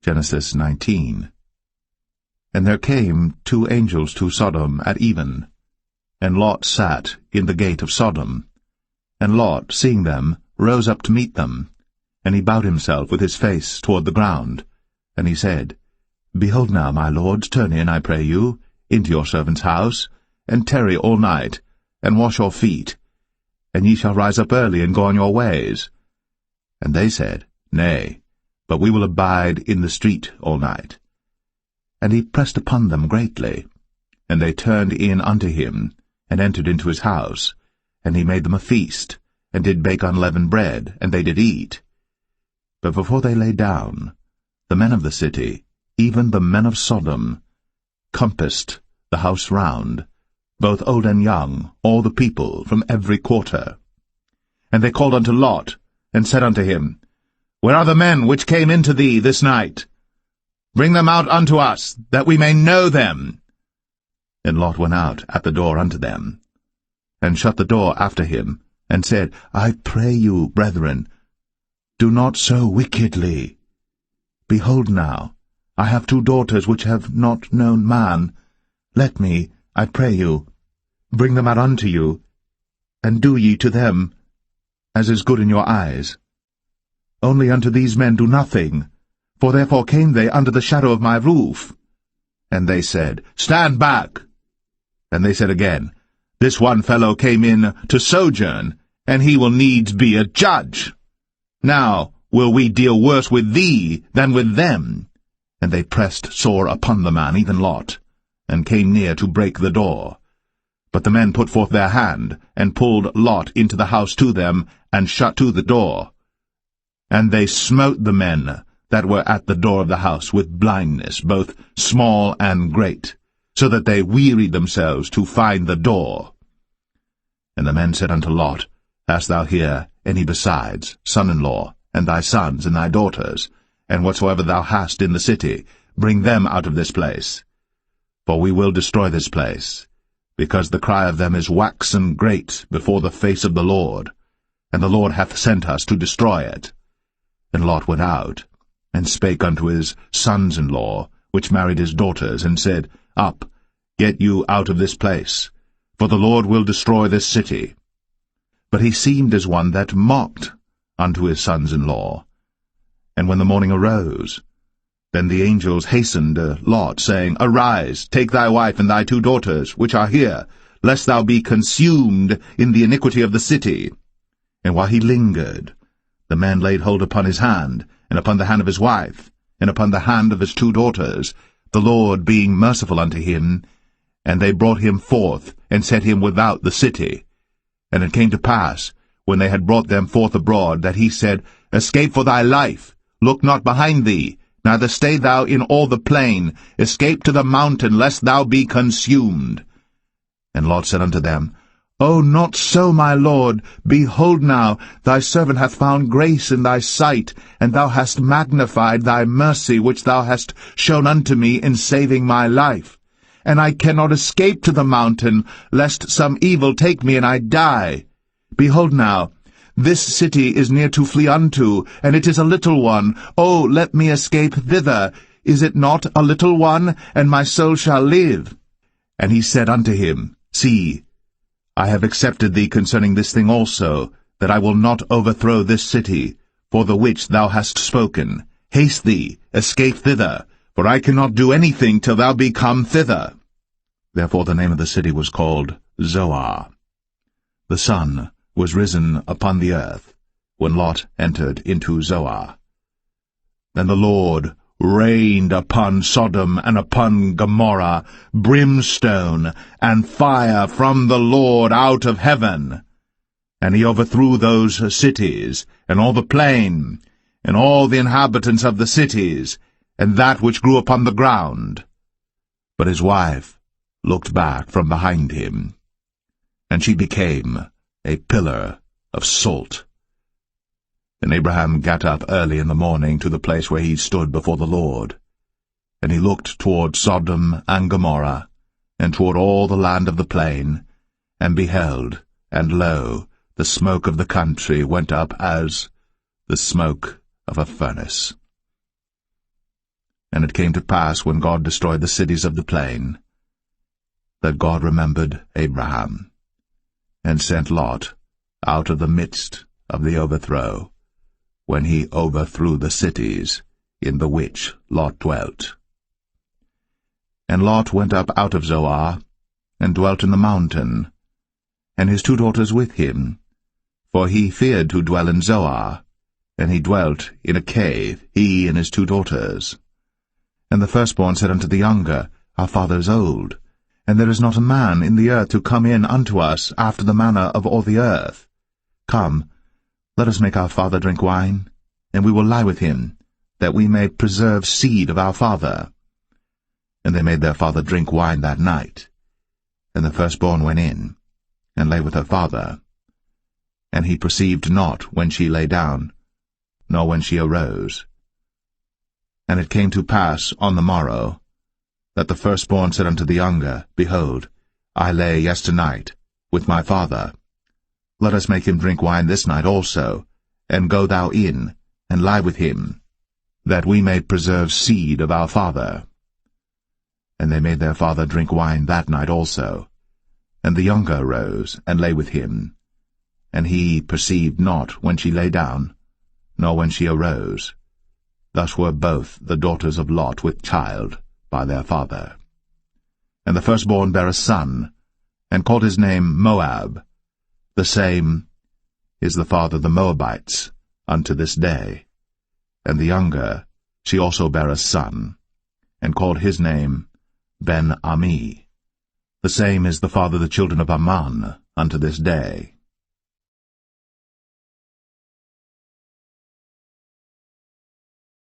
Genesis 19. And there came 2 angels to Sodom at even, and Lot sat in the gate of Sodom. And Lot, seeing them, rose up to meet them. And he bowed himself with his face toward the ground. And he said, Behold now, my lords, turn in, I pray you, into your servant's house, and tarry all night, and wash your feet, and ye shall rise up early and go on your ways. And they said, Nay, but we will abide in the street all night. And he pressed upon them greatly. And they turned in unto him, and entered into his house. And he made them a feast, and did bake unleavened bread, and they did eat. But before they lay down, the men of the city, even the men of Sodom, compassed the house round, both old and young, all the people from every quarter. And they called unto Lot, and said unto him, Where are the men which came into thee this night? Bring them out unto us, that we may know them. And Lot went out at the door unto them, and shut the door after him, and said, I pray you, brethren, do not so wickedly. Behold now, I have 2 daughters which have not known man. Let me, I pray you, bring them out unto you, and do ye to them as is good in your eyes. Only unto these men do nothing, for therefore came they under the shadow of my roof. And they said, Stand back. And they said again, This one fellow came in to sojourn, and he will needs be a judge. Now will we deal worse with thee than with them. And they pressed sore upon the man, even Lot, and came near to break the door. But the men put forth their hand, and pulled Lot into the house to them, and shut to the door. And they smote the men that were at the door of the house with blindness, both small and great, so that they wearied themselves to find the door. And the men said unto Lot, Hast thou here any besides, son-in-law, and thy sons, and thy daughters, and whatsoever thou hast in the city, bring them out of this place? For we will destroy this place, because the cry of them is waxen great before the face of the Lord, and the Lord hath sent us to destroy it. And Lot went out, and spake unto his sons-in-law, which married his daughters, and said, Up, get you out of this place, for the Lord will destroy this city. But he seemed as one that mocked unto his sons-in-law. And when the morning arose, then the angels hastened Lot, saying, Arise, take thy wife and thy 2 daughters, which are here, lest thou be consumed in the iniquity of the city. And while he lingered, the man laid hold upon his hand, and upon the hand of his wife, and upon the hand of his 2 daughters, the Lord being merciful unto him. And they brought him forth, and set him without the city. And it came to pass, when they had brought them forth abroad, that he said, Escape for thy life, look not behind thee, neither stay thou in all the plain, escape to the mountain, lest thou be consumed. And Lot said unto them, O not so, my lord. Behold now, thy servant hath found grace in thy sight, and thou hast magnified thy mercy which thou hast shown unto me in saving my life. And I cannot escape to the mountain, lest some evil take me and I die. Behold now, this city is near to flee unto, and it is a little one. O let me escape thither. Is it not a little one, and my soul shall live? And he said unto him, See, I have accepted thee concerning this thing also, that I will not overthrow this city, for the which thou hast spoken. Haste thee, escape thither, for I cannot do anything till thou be come thither. Therefore the name of the city was called Zoar. The sun was risen upon the earth, when Lot entered into Zoar. Then the Lord rained upon Sodom and upon Gomorrah brimstone and fire from the Lord out of heaven. And he overthrew those cities, and all the plain, and all the inhabitants of the cities, and that which grew upon the ground. But his wife looked back from behind him, and she became a pillar of salt. And Abraham gat up early in the morning to the place where he stood before the Lord. And he looked toward Sodom and Gomorrah, and toward all the land of the plain, and beheld, and lo, the smoke of the country went up as the smoke of a furnace. And it came to pass, when God destroyed the cities of the plain, that God remembered Abraham, and sent Lot out of the midst of the overthrow, when he overthrew the cities in the which Lot dwelt. And Lot went up out of Zoar, and dwelt in the mountain, and his 2 daughters with him, for he feared to dwell in Zoar, and he dwelt in a cave, he and his 2 daughters. And the firstborn said unto the younger, Our father is old, and there is not a man in the earth to come in unto us after the manner of all the earth. Come, let us make our father drink wine, and we will lie with him, that we may preserve seed of our father. And they made their father drink wine that night. And the firstborn went in, and lay with her father. And he perceived not when she lay down, nor when she arose. And it came to pass on the morrow, that the firstborn said unto the younger, Behold, I lay yesternight with my father. Let us make him drink wine this night also, and go thou in, and lie with him, that we may preserve seed of our father. And they made their father drink wine that night also. And the younger arose, and lay with him. And he perceived not when she lay down, nor when she arose. Thus were both the daughters of Lot with child by their father. And the firstborn bare a son, and called his name Moab. The same is the father of the Moabites unto this day. And the younger, she also bare a son, and called his name Ben-Ammi. The same is the father of the children of Ammon unto this day.